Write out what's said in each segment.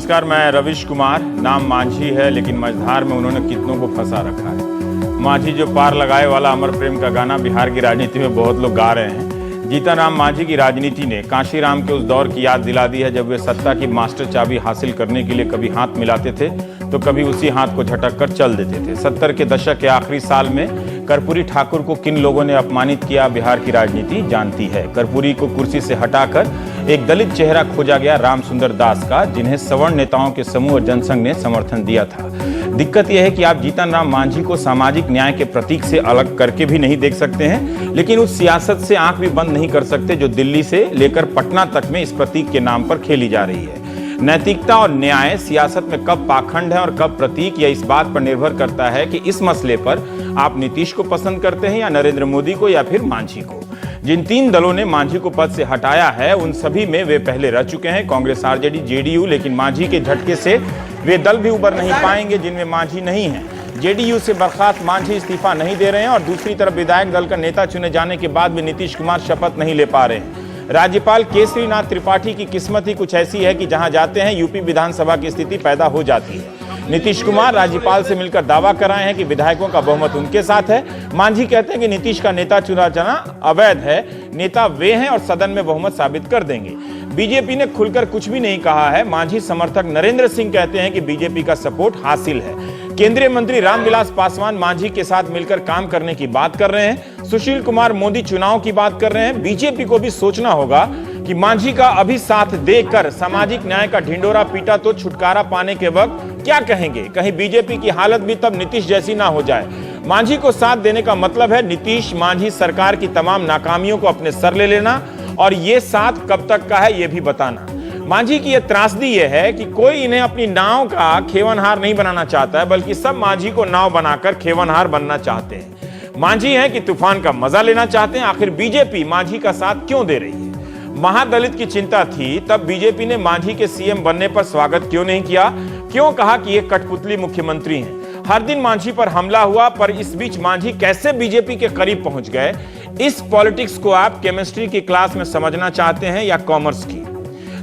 नमस्कार, मैं रविश कुमार। नाम मांझी है, लेकिन मझधार में उन्होंने कितनों को फंसा रखा है। मांझी जो पार लगाए वाला अमर प्रेम का गाना बिहार की राजनीति में बहुत लोग गा रहे हैं। जीतन राम मांझी की राजनीति ने कांशीराम के उस दौर की याद दिला दी है जब वे सत्ता की मास्टर चाबी हासिल करने के लिए कभी हाथ मिलाते थे तो कभी उसी हाथ को झटक कर चल देते थे। 70 के दशक के आखिरी साल में कर्पूरी ठाकुर को किन लोगों ने अपमानित किया, बिहार की राजनीति जानती है। कर्पूरी को कुर्सी से हटाकर एक दलित चेहरा खोजा गया राम सुंदर दास का, जिन्हें सवर्ण नेताओं के समूह और जनसंघ ने समर्थन दिया था। दिक्कत यह है कि आप जीतन राम मांझी को सामाजिक न्याय के प्रतीक से अलग करके भी नहीं देख सकते हैं, लेकिन उस सियासत से आंख भी बंद नहीं कर सकते जो दिल्ली से लेकर पटना तक में इस प्रतीक के नाम पर खेली जा रही है। नैतिकता और न्याय सियासत में कब पाखंड है और कब प्रतीक, यह इस बात पर निर्भर करता है कि इस मसले पर आप नीतीश को पसंद करते हैं या नरेंद्र मोदी को या फिर मांझी को। जिन तीन दलों ने मांझी को पद से हटाया है उन सभी में वे पहले रह चुके हैं, कांग्रेस, आरजेडी, जेडीयू। लेकिन मांझी के झटके से वे दल भी उबर नहीं पाएंगे जिनमें मांझी नहीं है। जेडीयू से बर्खास्त मांझी इस्तीफा नहीं दे रहे हैं और दूसरी तरफ विधायक दल का नेता चुने जाने के बाद भी नीतीश कुमार शपथ नहीं ले पा रहे हैं। राज्यपाल केसरीनाथ त्रिपाठी की किस्मत ही कुछ ऐसी है कि जहां जाते हैं यूपी विधानसभा की स्थिति पैदा हो जाती है। नीतीश कुमार राज्यपाल से मिलकर दावा कराए हैं कि विधायकों का बहुमत उनके साथ है। मांझी कहते हैं कि नीतीश का नेता चुना जाना अवैध है, नेता वे हैं और सदन में बहुमत साबित कर देंगे। बीजेपी ने खुलकर कुछ भी नहीं कहा है। मांझी समर्थक नरेंद्र सिंह कहते हैं कि बीजेपी का सपोर्ट हासिल है। केंद्रीय मंत्री रामविलास पासवान मांझी के साथ मिलकर काम करने की बात कर रहे हैं। सुशील कुमार मोदी चुनाव की बात कर रहे हैं। बीजेपी को भी सोचना होगा कि मांझी का अभी साथ देकर सामाजिक न्याय का ढिंडोरा पीटा तो छुटकारा पाने के वक्त क्या कहेंगे। कहीं बीजेपी की हालत भी तब नीतीश जैसी ना हो जाए। मांझी को साथ देने का मतलब है नीतीश मांझी सरकार की तमाम नाकामियों को अपने सर ले लेना, और ये साथ कब तक का है ये भी बताना। मांझी की यह त्रासदी यह है कि कोई इन्हें अपनी नाव का खेवनहार नहीं बनाना चाहता है, बल्कि सब मांझी को नाव बनाकर खेवनहार बनना चाहते हैं। मांझी है कि तूफान का मजा लेना चाहते हैं। आखिर बीजेपी मांझी का साथ क्यों दे रही है? महादलित की चिंता थी तब बीजेपी ने मांझी के सीएम बनने पर स्वागत क्यों नहीं किया? क्यों कहा कि ये कठपुतली मुख्यमंत्री हैं? हर दिन मांझी पर हमला हुआ, पर इस बीच मांझी कैसे बीजेपी के करीब पहुंच गए? इस पॉलिटिक्स को आप केमिस्ट्री की क्लास में समझना चाहते हैं या कॉमर्स की?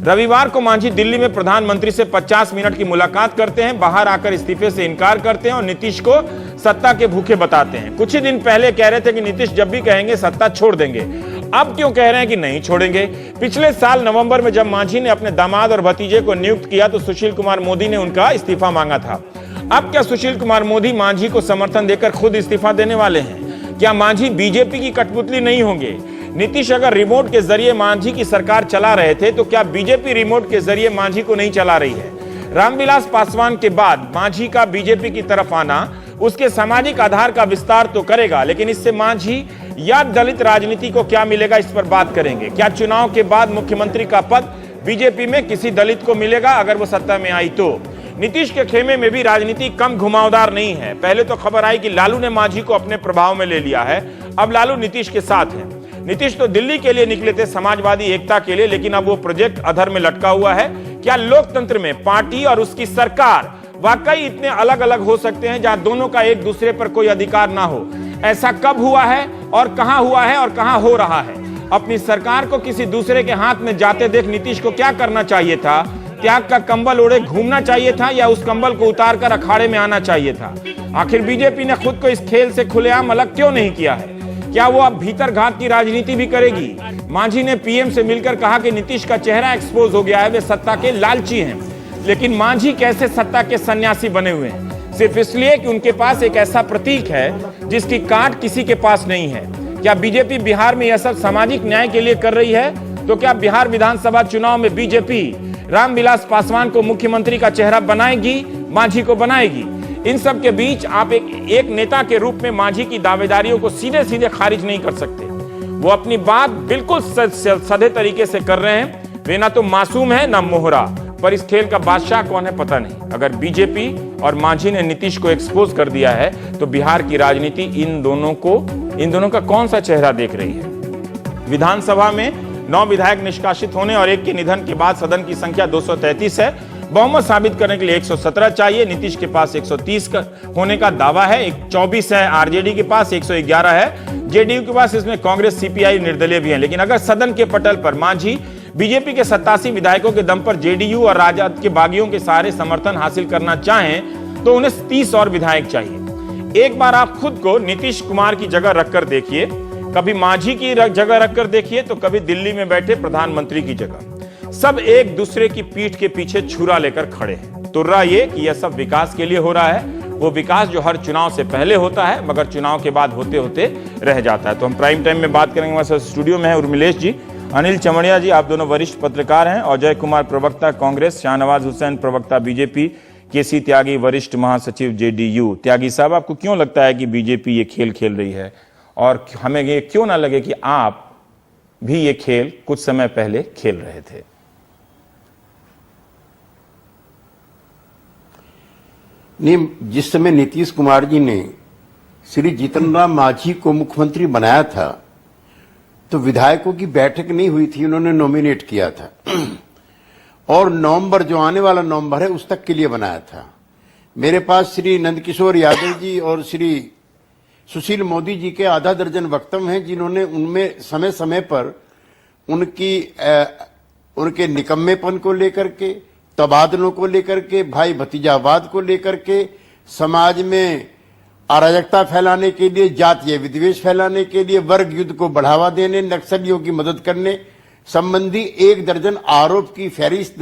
रविवार को मांझी दिल्ली में प्रधानमंत्री से 50 मिनट की मुलाकात करते हैं, बाहर आकर इस्तीफे से इनकार करते हैं और नीतीश को सत्ता के भूखे बताते हैं। कुछ ही दिन पहले कह रहे थे कि नीतीश जब भी कहेंगे सत्ता छोड़ देंगे। अब क्यों कह रहे हैं कि नहीं छोड़ेंगे? पिछले साल नवंबर में जब मांझी ने अपने दामाद और भतीजे को नियुक्त किया तो सुशील कुमार मोदी ने उनका इस्तीफा मांगा था। अब क्या सुशील कुमार मोदी मांझी को समर्थन देकर खुद इस्तीफा देने वाले हैं? क्या मांझी बीजेपी की कठपुतली नहीं होंगे? नीतीश अगर रिमोट के जरिए मांझी की सरकार चला रहे थे तो क्या बीजेपी रिमोट के जरिए मांझी को नहीं चला रही है? रामविलास पासवान के बाद मांझी का बीजेपी की तरफ आना उसके सामाजिक आधार का विस्तार तो करेगा, लेकिन इससे मांझी या दलित राजनीति को क्या मिलेगा, इस पर बात करेंगे। क्या चुनाव के बाद मुख्यमंत्री का पद बीजेपी में किसी दलित को मिलेगा अगर वो सत्ता में आई तो? नीतीश के खेमे में भी राजनीति कम घुमावदार नहीं है। पहले तो खबर आई कि लालू ने मांझी को अपने प्रभाव में ले लिया है। अब लालू नीतीश के साथ है। नीतीश तो दिल्ली के लिए निकले थे, समाजवादी एकता के लिए, लेकिन अब वो प्रोजेक्ट अधर में लटका हुआ है। क्या लोकतंत्र में पार्टी और उसकी सरकार वाकई इतने अलग अलग हो सकते हैं जहां दोनों का एक दूसरे पर कोई अधिकार ना हो? ऐसा कब हुआ है और कहां हुआ है और कहां हो रहा है? अपनी सरकार को किसी दूसरे के हाथ में जाते देख नीतीश को क्या करना चाहिए था? त्याग का कंबल ओढ़े घूमना चाहिए था या उस कंबल को उतारकर अखाड़े में आना चाहिए था? आखिर बीजेपी ने खुद को इस खेल से खुलेआम अलग क्यों नहीं किया है? क्या वो अब भीतर घात की राजनीति भी करेगी? मांझी ने पीएम से मिलकर कहा कि नीतीश का चेहरा एक्सपोज हो गया है, वे सत्ता के लालची हैं। लेकिन मांझी कैसे सत्ता के सन्यासी बने हुए हैं? सिर्फ इसलिए कि उनके पास एक ऐसा प्रतीक है जिसकी काट किसी के पास नहीं है। क्या बीजेपी बिहार में यह सब सामाजिक न्याय के लिए कर रही है? तो क्या बिहार विधानसभा चुनाव में बीजेपी रामविलास पासवान को मुख्यमंत्री का चेहरा बनाएगी, मांझी को बनाएगी? इन सब के बीच आप एक नेता के रूप में मांझी की दावेदारियों को सीधे सीधे खारिज नहीं कर सकते। वो अपनी बात बिल्कुल सधे तरीके से कर रहे हैं। वे ना तो मासूम है ना मोहरा, पर इस खेल का बादशाह कौन है पता नहीं। अगर बीजेपी और मांझी ने नीतीश को एक्सपोज कर दिया है तो बिहार की राजनीति इन दोनों का कौन सा चेहरा देख रही है? विधानसभा में 9 विधायक निष्कासित होने और एक के निधन के बाद सदन की संख्या 233 है। बहुमत साबित करने के लिए 117 चाहिए। नीतीश के पास 130 होने का दावा है, 24 है आरजेडी के पास, 111 है जेडीयू के पास। इसमें कांग्रेस, सीपीआई, निर्दलीय भी हैं। लेकिन अगर सदन के पटल पर मांझी बीजेपी के 87 विधायकों के दम पर जेडीयू और राजद के बागियों के सारे समर्थन हासिल करना चाहें तो उन्हें 30 और विधायक चाहिए। एक बार आप खुद को नीतीश कुमार की जगह रखकर देखिए, कभी मांझी की जगह रखकर देखिए तो कभी दिल्ली में बैठे प्रधानमंत्री की जगह। सब एक दूसरे की पीठ के पीछे छुरा लेकर खड़े हैं। तुर्रा ये कि यह सब विकास के लिए हो रहा है, वो विकास जो हर चुनाव से पहले होता है मगर चुनाव के बाद होते होते रह जाता है। तो हम प्राइम टाइम में बात करेंगे। हमारे साथ स्टूडियो में है उर्मिलेश जी, अनिल चमड़िया जी, आप दोनों वरिष्ठ पत्रकार हैं, अजय कुमार प्रवक्ता कांग्रेस, शाहनवाज हुसैन प्रवक्ता बीजेपी, केसी त्यागी वरिष्ठ महासचिव जेडीयू। त्यागी साहब, आपको क्यों लगता है कि बीजेपी ये खेल खेल रही है और हमें ये क्यों ना लगे कि आप भी ये खेल कुछ समय पहले खेल रहे थे? नहीं, जिस समय नीतीश कुमार जी ने श्री जीतन राम मांझी को मुख्यमंत्री बनाया था तो विधायकों की बैठक नहीं हुई थी, उन्होंने नॉमिनेट किया था और नवंबर, जो आने वाला नवंबर है, उस तक के लिए बनाया था। मेरे पास श्री नंदकिशोर यादव जी और श्री सुशील मोदी जी के आधा दर्जन वक्तव्य हैं जिन्होंने उनमें समय समय पर उनके निकम्मेपन को लेकर के, तबादलों को लेकर के, भाई भतीजावाद को लेकर के, समाज में अराजकता फैलाने के लिए, जातीय विद्वेष फैलाने के लिए, वर्ग युद्ध को बढ़ावा देने, नक्सलियों की मदद करने संबंधी एक दर्जन आरोप की फहरिस्त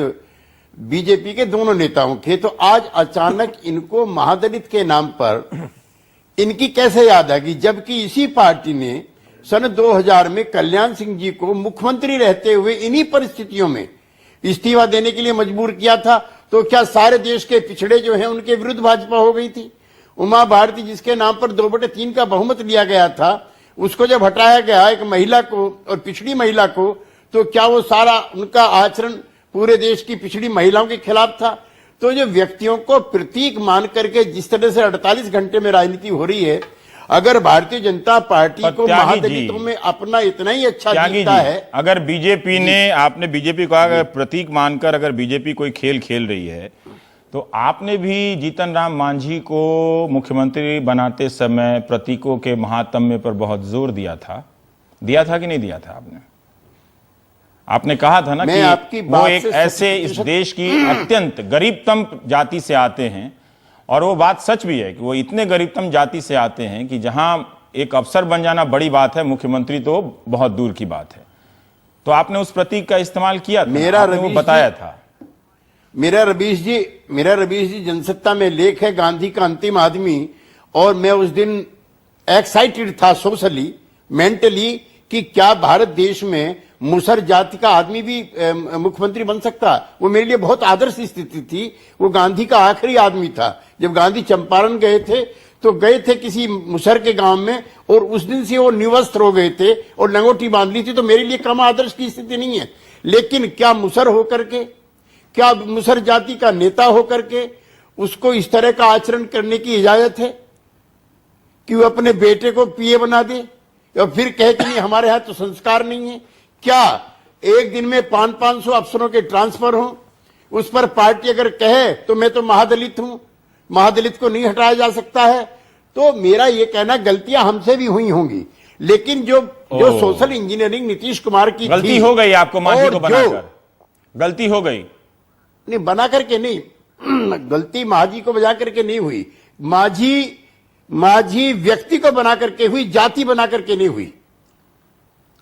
बीजेपी के दोनों नेताओं के। तो आज अचानक इनको महादलित के नाम पर इनकी कैसे याद आ गई, जबकि इसी पार्टी ने सन 2000 में कल्याण सिंह जी को मुख्यमंत्री रहते हुए इन्हीं परिस्थितियों में इस्तीफा देने के लिए मजबूर किया था। तो क्या सारे देश के पिछड़े जो हैं उनके विरुद्ध भाजपा हो गई थी? उमा भारती, जिसके नाम पर 2/3 का बहुमत लिया गया था, उसको जब हटाया गया एक महिला को और पिछड़ी महिला को, तो क्या वो सारा उनका आचरण पूरे देश की पिछड़ी महिलाओं के खिलाफ था? तो जो व्यक्तियों को प्रतीक मान करके जिस तरह से 48 घंटे में राजनीति हो रही है, अगर भारतीय जनता पार्टी को महादलितों में अपना इतना ही अच्छा जीता है, अगर बीजेपी ने, आपने बीजेपी को अगर प्रतीक मानकर अगर बीजेपी कोई खेल खेल रही है तो आपने भी जीतन राम मांझी को मुख्यमंत्री बनाते समय प्रतीकों के महात्म्य पर बहुत जोर दिया था कि नहीं दिया था? आपने कहा था ना कि वो एक ऐसे इस देश की अत्यंत गरीबतम जाति से आते हैं, और वो बात सच भी है कि वो इतने गरीबतम जाति से आते हैं कि जहां एक अफसर बन जाना बड़ी बात है, मुख्यमंत्री तो बहुत दूर की बात है। तो आपने उस प्रतीक का इस्तेमाल किया था, आपने वो बताया था। मेरा रवीश जी जनसत्ता में लेख है गांधी का अंतिम आदमी, और मैं उस दिन एक्साइटेड था सोशली, मेंटली, कि क्या भारत देश में मुसर जाति का आदमी भी मुख्यमंत्री बन सकता। वो मेरे लिए बहुत आदर्श स्थिति थी। वो गांधी का आखिरी आदमी था। जब गांधी चंपारण गए थे तो गए थे किसी मुसर के गांव में, और उस दिन से वो निवस्त्र हो गए थे और लंगोटी बांध ली थी। तो मेरे लिए कम आदर्श की स्थिति नहीं है। लेकिन क्या मुसर होकर के, क्या मुसर जाति का नेता होकर के उसको इस तरह का आचरण करने की इजाजत है कि वो अपने बेटे को पीए बना दे और फिर कहे कि नहीं हमारे यहां तो संस्कार नहीं है? क्या एक दिन में 500-500 अफसरों के ट्रांसफर हो, उस पर पार्टी अगर कहे तो मैं तो महादलित हूं, महादलित को नहीं हटाया जा सकता है? तो मेरा यह कहना, गलतियां हमसे भी हुई होंगी, लेकिन जो सोशल इंजीनियरिंग नीतीश कुमार की गलती हो गई, आपको मांझी को बनाकर गलती हो गई। नहीं, बना करके नहीं, गलती मांझी को बजा करके नहीं हुई। मांझी व्यक्ति को बना करके हुई, जाति बना करके नहीं हुई।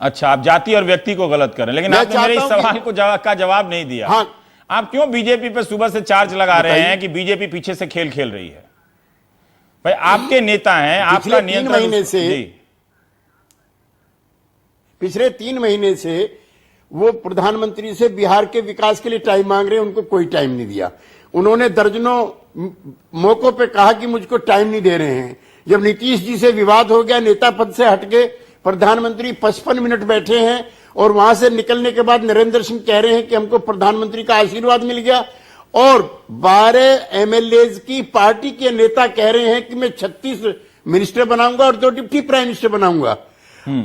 अच्छा, आप जाति और व्यक्ति को गलत कर रहे हैं, लेकिन आपने मेरे इस सवाल का जवाब नहीं दिया। हाँ, आप क्यों बीजेपी पे सुबह से चार्ज लगा रहे हैं कि बीजेपी पीछे से खेल खेल रही है? भाई आपके नेता हैं, आपका नियंत्रण। पिछले 3 महीने से वो प्रधानमंत्री से बिहार के विकास के लिए टाइम मांग रहे हैं, उनको कोई टाइम नहीं दिया। उन्होंने दर्जनों मौकों पे कहा कि मुझको टाइम नहीं दे रहे हैं। जब नीतीश जी से विवाद हो गया, नेता पद से हट गए, प्रधानमंत्री 55 मिनट बैठे हैं और वहां से निकलने के बाद नरेंद्र सिंह कह रहे हैं कि हमको प्रधानमंत्री का आशीर्वाद मिल गया, और 12 एमएलएज की पार्टी के नेता कह रहे हैं कि मैं 36 मिनिस्टर बनाऊंगा और 2 डिप्टी प्राइम मिनिस्टर बनाऊंगा।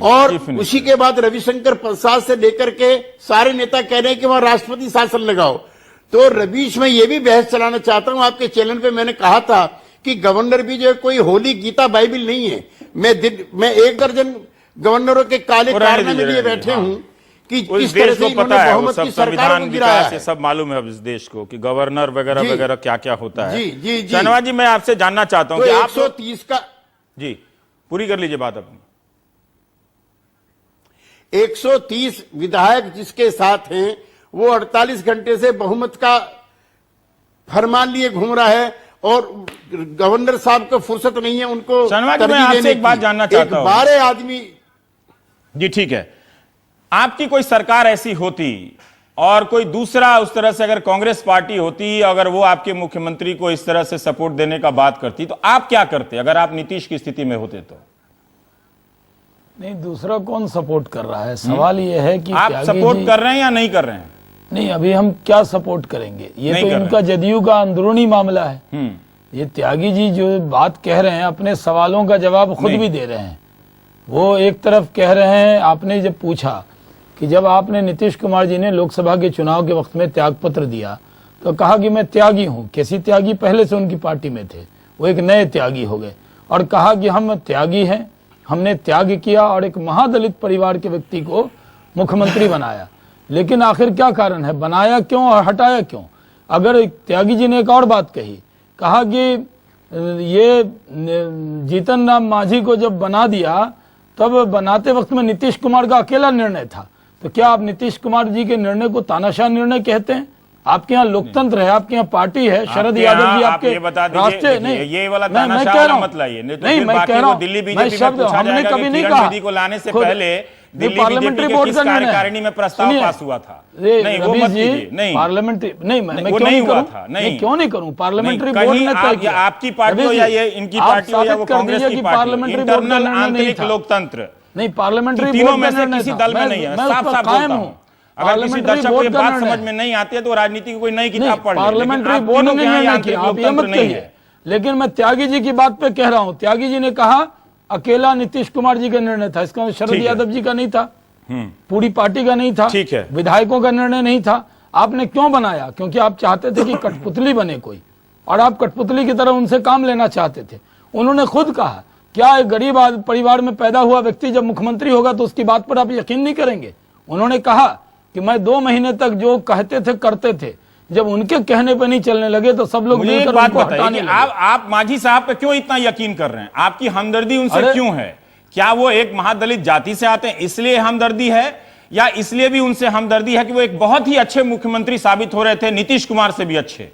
और उसी के बाद रविशंकर प्रसाद से लेकर के सारे नेता कह रहे हैं कि वहां राष्ट्रपति शासन लगाओ। तो रवीश, मैं ये भी बहस चलाना चाहता हूं, आपके चैनल पे मैंने कहा था कि गवर्नर भी जो कोई होली गीता बाइबिल नहीं है। मैं 1 दर्जन गवर्नरों के काले कारनामे लिए बैठे हूं कि उस किस तरह देश से को इन्होंने पता है, वो बहुमत सब की सरकारों संविधान को गिराया विकास है। ये सब मालूम है अब इस देश को कि गवर्नर वगैरह जी। वगैरह क्या क्या होता है। जी, जी, जी। शाहनवाज जी, मैं आपसे जानना चाहता हूं तो कि आप 130 का जी पूरी कर लीजिए बात अपनी। 130 विधायक जिसके साथ हैं वो 48 घंटे से बहुमत का फरमान लिए घूम रहा है और गवर्नर साहब को फुर्सत नहीं है उनको शाहनवाज जी, मैं तरजीह आपसे देने एक बात की। जानना चाहता हूं। 12 आदमी जी ठीक है, आपकी कोई सरकार ऐसी होती और कोई दूसरा उस तरह से अगर कांग्रेस पार्टी होती, अगर वो आपके मुख्यमंत्री को इस तरह से सपोर्ट देने का बात करती, तो आप क्या करते अगर आप नीतीश की स्थिति में होते तो? नहीं, दूसरा कौन सपोर्ट कर रहा है? सवाल ये है कि आप त्यागी सपोर्ट जी- कर रहे हैं या नहीं कर रहे हैं? नहीं, अभी हम क्या सपोर्ट करेंगे? ये नहीं तो कर इनका जदयू का अंदरूनी मामला है। ये त्यागी जी जो बात कह रहे हैं अपने सवालों का जवाब खुद नहीं। भी दे रहे हैं। वो एक तरफ कह रहे हैं, आपने जब पूछा कि जब आपने नीतीश कुमार जी ने लोकसभा के चुनाव के वक्त में त्याग पत्र दिया तो कहा कि मैं त्यागी हूं। कैसी त्यागी? पहले से उनकी पार्टी में थे, वो एक नए त्यागी हो गए और कहा कि हम त्यागी हैं, हमने त्याग किया और एक महादलित परिवार के व्यक्ति को मुख्यमंत्री बनाया। लेकिन आखिर क्या कारण है, बनाया क्यों और हटाया क्यों? अगर त्यागी जी ने एक और बात कही, कहा कि ये जीतन राम मांझी को जब बना दिया तब बनाते वक्त में नीतीश कुमार का अकेला निर्णय था। तो क्या आप नीतीश कुमार जी के निर्णय को तानाशाह निर्णय कहते हैं? आपके यहाँ लोकतंत्र है, आपके यहाँ पार्टी है, शरद यादव जी आपके ये बता राष्ट्रीय दीजिए, ये वाला मैं तानाशाह कह वाला रहा हूं। मत लाइए, नहीं तो नहीं, फिर मैं बाकी कह रहा वो हूं, दिल्ली मैं बीजेपी में शब्द पूछा हमने जाएगा कभी कि नहीं किरण कहा। बेदी को लाने से खुद- पहले दिल्ली पार्लियामेंट्री बीजेपी के बोर्ड किस का निर्णय है। कार्यकारिणी में प्रस्ताव सुनिए, पास हुआ था? ये नहीं, वो रवीश मत जी, कीजिए। नहीं, पार्लियामेंट्री नहीं, मैं वो क्यों नहीं नहीं हुआ करूं? था। नहीं, नहीं, क्यों नहीं करूं? पार्लियामेंट्री नहीं, बोर्ड कहीं ने तय आप- किया। आपकी पार्टी हो रवीश या जी, ये इनकी आप पार्टी हो या साबित वो कर कांग्रेस दीजिए की कि पार्टी हो, पार्लियामेंट्री बोर्ड का इंटरनल निर्णय नहीं आंतरिक था। लोकतंत्र नहीं, पार्लियामेंट्री तीनों बोर्ड में का से निर्णय किसी था। दल में नहीं है। मैं उस साफ पर साफ कायम बोलता हूं। हूं। अगर किसी दर्शक को ये बोर्ड का बात निर्णय समझ में नहीं आती है तो राजनीति की कोई नई किताब नहीं, पढ़ ले, पार्लियामेंट्री लेकिन आप बोर्ड तीनों ने के यहाँ निर्णय आंतरिक किया, आप ये मत लोकतंत्र नहीं कहिए। है। लेकिन मैं त्यागी जी की बात पे कह रहा हूं, त्यागी जी ने कहा अकेला नीतीश कुमार जी का निर्णय था, इसका मतलब शरद ठीक है। यादव जी का नहीं था, पूरी पार्टी का नहीं था, ठीक है। विधायकों का निर्णय नहीं था। आपने क्यों बनाया? क्योंकि आप चाहते थे कि कठपुतली बने कोई, और आप कठपुतली की तरह उनसे काम लेना चाहते थे। उन्होंने खुद कहा, क्या एक गरीब परिवार में पैदा हुआ व्यक्ति जब मुख्यमंत्री होगा तो उसकी बात पर आप यकीन नहीं करेंगे? उन्होंने कहा कि मैं 2 महीने तक जो कहते थे करते थे, जब उनके कहने पर नहीं चलने लगे तो सब लोग मुझे एक मिलकर बात उनको बताइए हटाने कि लगे। आप मांझी साहब पे क्यों इतना यकीन कर रहे हैं? आपकी हमदर्दी उनसे अरे- क्यों है? क्या वो एक महादलित जाति से आते हैं इसलिए हमदर्दी है, या इसलिए भी उनसे हमदर्दी है कि वो एक बहुत ही अच्छे मुख्यमंत्री साबित हो रहे थे, नीतीश कुमार से भी अच्छे?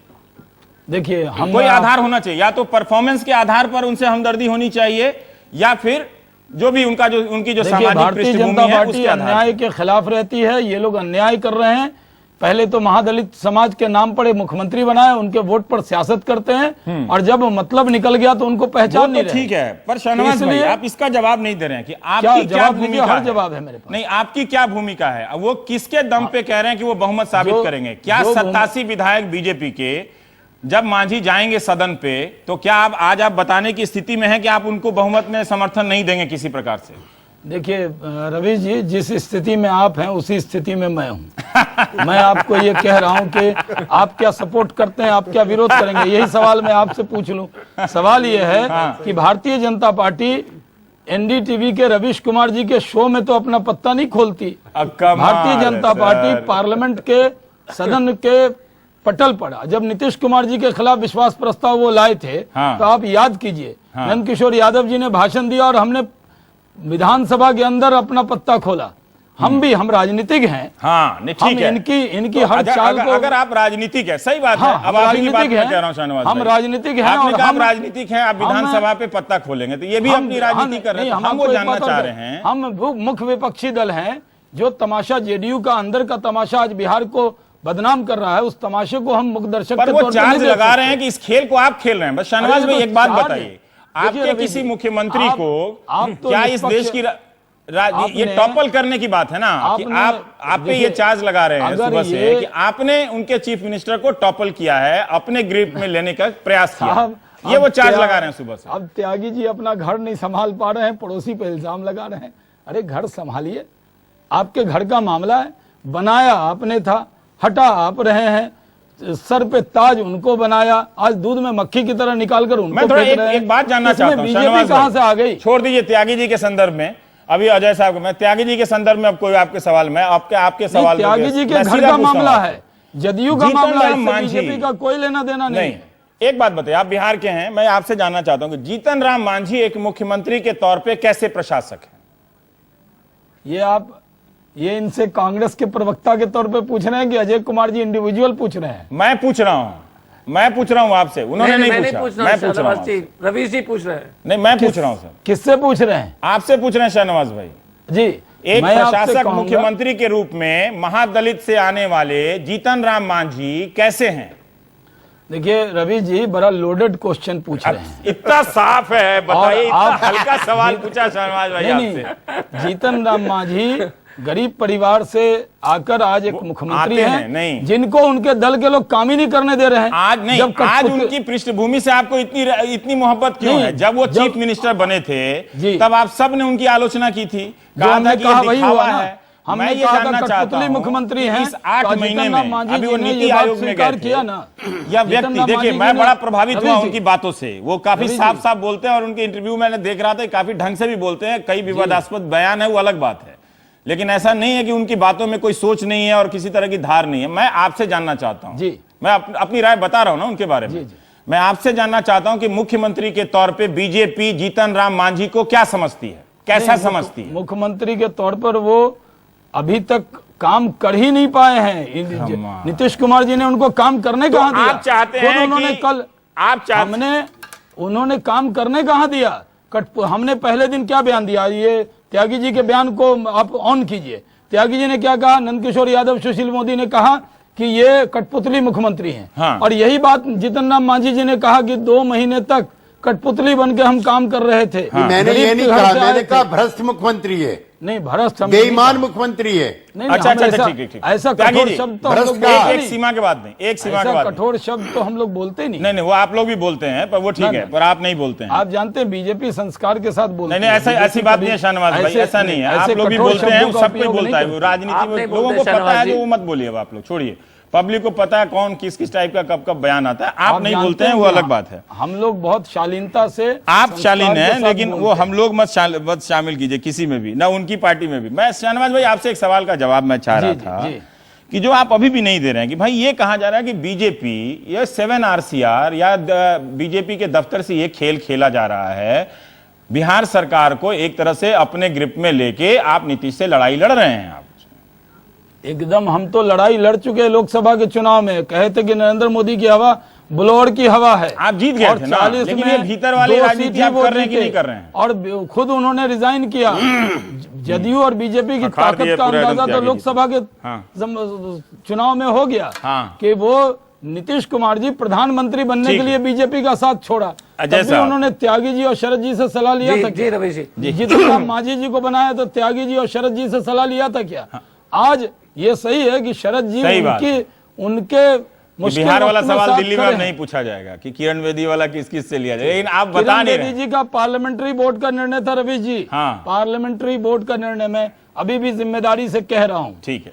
देखिए, हम कोई आधार होना चाहिए, या तो परफॉर्मेंस के आधार पर उनसे हमदर्दी होनी चाहिए, या फिर जो भी उनकी जो देखिए, सामाजिक भारतीय जनता पृष्ठभूमि है पार्टी उसके आधार अन्याय पर। के खिलाफ रहती है। ये लोग अन्याय कर रहे हैं। पहले तो महादलित समाज के नाम पर एक मुख्यमंत्री बनाए, उनके वोट पर सियासत करते हैं, और जब मतलब निकल गया तो उनको वो पहचान नहीं तो रहे। ठीक है, पर शाहनवाज भाई इसलिए- आप इसका जवाब नहीं दे रहे हैं कि क्या आपकी क्या जवाब दीजिए? भूमिका हर है? जवाब है मेरे पास। नहीं, आपकी क्या भूमिका है? वो किसके दम पे कह रहे हैं कि वो बहुमत साबित जो- करेंगे? क्या जो 87 विधायक बीजेपी के जब मांझी जाएंगे सदन पे तो क्या आप बताने की स्थिति में है कि आप उनको बहुमत में समर्थन नहीं देंगे किसी प्रकार से? देखिए रवीश जी, जिस स्थिति में आप हैं उसी स्थिति में मैं हूं। मैं आपको ये कह रहा हूं कि आप क्या सपोर्ट करते हैं, आप क्या विरोध करेंगे, यही सवाल मैं आपसे पूछ लूं। सवाल ये है कि भारतीय जनता पार्टी एनडीटीवी के रवीश कुमार जी के शो में तो अपना पत्ता नहीं खोलती। भारतीय जनता पार्टी पार्लियामेंट के सदन के पटल पड़ा जब नीतीश कुमार जी के खिलाफ विश्वास प्रस्ताव वो लाए थे। तो आप याद कीजिए, नंद किशोर यादव जी ने भाषण दिया और हमने विधानसभा के अंदर अपना पत्ता खोला। हम राजनीतिक हैं। हाँ, नहीं ठीक है। इनकी तो हर चाल को, अगर आप राजनीतिक है, सही बात हाँ, है। अब आप ही की बात राजनीतिक मैं कह रहा हूं हैं। शाहनवाज हम भाई। राजनीतिक हैं आपने और कहा आप हम- राजनीतिक हैं, आप विधानसभा पे पत्ता खोलेंगे, तो ये भी अपनी राजनीति कर रहे हैं। तो हम वो आपको एक जानना बात चाह और रहे कहें, हैं। हम मुख्य विपक्षी दल हैं। जो तमाशा जेडीयू का अंदर का तमाशा आज बिहार को बदनाम कर रहा है, उस तमाशे को हम मुख्य दर्शक पर के वो तौर पर चार्ज नहीं देख लगा रहे सकते। हैं कि इस खेल को आप खेल रहे हैं। बस शाहनवाज अरे भाई तो एक बात चार्ज- बताइए, देखिए आपके रवि किसी जी, मुख्यमंत्री आप तो क्या इस निष्पक्ष- देश की ये आपने- टॉपल करने की बात है ना कि आपने- आप पे ये देखिए, चार्ज लगा रहे हैं अगर सुबह से ये- कि आपने उनके चीफ मिनिस्टर को टॉपल किया है, अपने ग्रिप में लेने का प्रयास किया। ये वो चार्ज लगा रहे हैं सुबह से। अब त्यागी जी अपना घर नहीं संभाल पा रहे हैं, पड़ोसी पे इल्जाम लगा रहे हैं। अरे घर संभालिए, आपके घर का मामला है। बनाया आपने था, हटा आप रहे हैं। सर पे ताज उनको बनाया, आज दूध में मक्खी की तरह निकाल कर उनको मैं थोड़ा फेंक रहे हैं। एक बात जानना इसमें चाहता हूं बीजेपी शाहनवाज कहां भाई। से आ गई? छोड़ दीजिए त्यागी जी के संदर्भ में, अभी अजय साहब को मैं त्यागी जी के संदर्भ में अब कोई आपके सवाल में आपके सवाल में त्यागी जी के मैं घर सीधा का पूछ रहा मामला हूं। है, जदयू का जीतन मामला है, राम इससे मांझी बीजेपी का कोई लेना देना नहीं है। एक बात बताइए, आप बिहार के हैं, मैं आपसे जानना चाहता हूं कि जीतन राम मांझी एक मुख्यमंत्री के तौर पे कैसे प्रशासक है? ये इनसे कांग्रेस के प्रवक्ता के तौर पे पूछ रहे हैं कि अजय कुमार जी इंडिविजुअल पूछ रहे हैं? मैं पूछ रहा हूं आपसे, उन्होंने नहीं पूछा, मैं पूछ रहा हूं। रवीश जी पूछ रहे हैं। नहीं, मैं पूछ रहा हूं सर। किससे पूछ रहे हैं? आपसे पूछ रहे हैं शाहनवाज भाई जी। एक मैं आपसे प्रशासक कहूंगा- मुख्यमंत्री के रूप में महादलित से आने वाले जीतन राम मांझी कैसे हैं? देखिए रवि जी, बड़ा लोडेड क्वेश्चन पूछ रहे हैं। इतना साफ है, बताइए, इतना आप- हल्का सवाल पूछा शहनवाज भाई नहीं, आपसे। जीतन राम मांझी गरीब परिवार से आकर आज एक मुख्यमंत्री आते हैं, हैं, नहीं। जिनको उनके दल के लोग काम ही नहीं करने दे रहे हैं। आज नहीं, जब आज कठपुतली- उनकी पृष्ठभूमि से आपको इतनी मोहब्बत क्यों नहीं, है? जब वो जब- चीफ मिनिस्टर बने थे जी। तब आप सब ने उनकी आलोचना की थी, जो कहा हमने था कि कहा ये वही दिखावा हुआ ना। है। हमने मैं ये कहा था जानना चाहता कठपुतली हूं मुख्यमंत्री कि हैं, इस 8 तो महीने जीतन राम में मांझी अभी जी वो ने नीति ये बात आयोग में स्वीकार गए किया थे। ना। या जीतन व्यक्ति, राम देखिए मांझी मैं जी बड़ा ने- प्रभावित रवि हुआ जी, उनकी बातों से। वो काफी रवि जी। साफ साफ बोलते हैं और उनके इंटरव्यू मैंने देख रहा था, काफी ढंग से भी बोलते हैं। कई विवादास्पद बयान है, वो अलग बात है, लेकिन ऐसा नहीं है कि उनकी बातों में कोई सोच नहीं है और किसी तरह की धार नहीं है। मैं आपसे जानना चाहता हूं, जी। मैं अपनी राय बता रहा हूं ना उनके बारे में। मैं आपसे जानना चाहता हूं कि मुख्यमंत्री के तौर पे बीजेपी जीतन राम मांझी को क्या समझती है, कैसा समझती है? मुख्यमंत्री के तौर पर वो अभी तक काम कर ही नहीं पाए हैं। नीतीश कुमार जी ने उनको काम करने कहाँ दिया? आप चाहते खुद हैं उन्होंने कि कल आप चाहते उन्होंने काम करने कहाँ दिया? हमने पहले दिन क्या बयान दिया? ये त्यागी जी के बयान को आप ऑन कीजिए। त्यागी जी ने क्या कहा? नंदकिशोर यादव, सुशील मोदी ने कहा कि ये कठपुतली मुख्यमंत्री हैं। हाँ। और यही बात जीतन राम मांझी जी ने कहा कि 2 महीने तक कठपुतली बन के हम काम कर रहे थे। मैंने गरीब ये के नहीं घर कहा, से आए मैंने थे। कहा भ्रष्ट मुख्यमंत्री है, नहीं, भ्रष्ट हम नहीं बेईमान कहा। मुख्यमंत्री है। नहीं, अच्छा, हम अच्छा, ऐसा- ठीक। ऐसा त्यागी कठोर जी, शब्द तो हम लोग भ्रष्ट बोलते का- एक नहीं। सीमा के बाद नहीं, एक सीमा के ऐसा बाद नहीं। कठोर शब्द तो हम लोग बोलते ही नहीं। नहीं, वो आप लोग भी बोलते हैं, पर वो ठीक है, पर आप नहीं बोलते हैं। आप जानते हैं बीजेपी संस्कार के साथ बोलते नहीं, ऐसा ऐसी बात नहीं है शाहनवाज भाई, ऐसा नहीं है। आप लोग भी बोलते हैं, सब कोई बोलता है, वो राजनीति आप में नहीं लोगों बोलते को पता है, शाहनवाज जो जी। वो मत बोलिए। अब आप लोग छोड़िए, पब्लिक को पता है कौन किस किस टाइप का कब कब बयान आता है। आप नहीं जानते बोलते हैं, वो कि अलग बात है। हम लोग बहुत शालीनता से आप संस्कार शालीन के हैं, साथ लेकिन वो बोलते हम लोग मत शामिल कीजिए किसी में भी, ना उनकी पार्टी में भी। मैं शाहनवाज भाई आपसे एक सवाल का जवाब मैं चाह रहा जी, था जी। कि जो आप अभी भी नहीं दे रहे हैं कि भाई ये कहा जा रहा है कि बीजेपी ये 7 RCR या बीजेपी के दफ्तर से ये खेल खेला जा रहा है, बिहार सरकार को एक तरह से अपने ग्रिप में लेके आप नीतीश से लड़ाई लड़ रहे हैं। आप एकदम हम तो लड़ाई लड़ चुके हैं लोकसभा के चुनाव में। कहे थे कि नरेंद्र मोदी की हवा ब्लोअर की हवा है। आप जीत गए और थे ना, 40 लेकिन में ये भीतर वाली 2 राजनीति सीट आप वो कर रहे हैं कि जीते। नहीं कर रहे हैं? और खुद उन्होंने रिजाइन किया। जदयू और बीजेपी की अखाड़ दिए ताकत का पूरे अंदाजा एकदम तो त्यागी जी। लोकसभा के हाँ। चुनाव में हो गया हाँ। कि वो नीतीश कुमार जी प्रधानमंत्री बनने ठीक के है। लिए बीजेपी का साथ छोड़ा। अजय तब भी साहब। उन्होंने त्यागी जी और शरद जी से सलाह लिया था जी क्या? रवीश जी। जीतन राम मांझी जी को बनाया तो त्यागी जी और शरद जी से सलाह लिया था क्या? आज ये सही है कि शरद जी सही बात। उनके मुश्किल बिहार वाला वक्त में सवाल साथ दिल्ली में खड़े अब नहीं हैं। पूछा जाएगा कि किरण बेदी वाला किस किस से लिया जाए, लेकिन आप बता किरण नहीं बेदी रहे। जी का पार्लियामेंट्री बोर्ड का निर्णय था रवि जी। हाँ। पार्लियामेंट्री बोर्ड का निर्णय मैं अभी भी जिम्मेदारी से कह रहा हूं। ठीक है।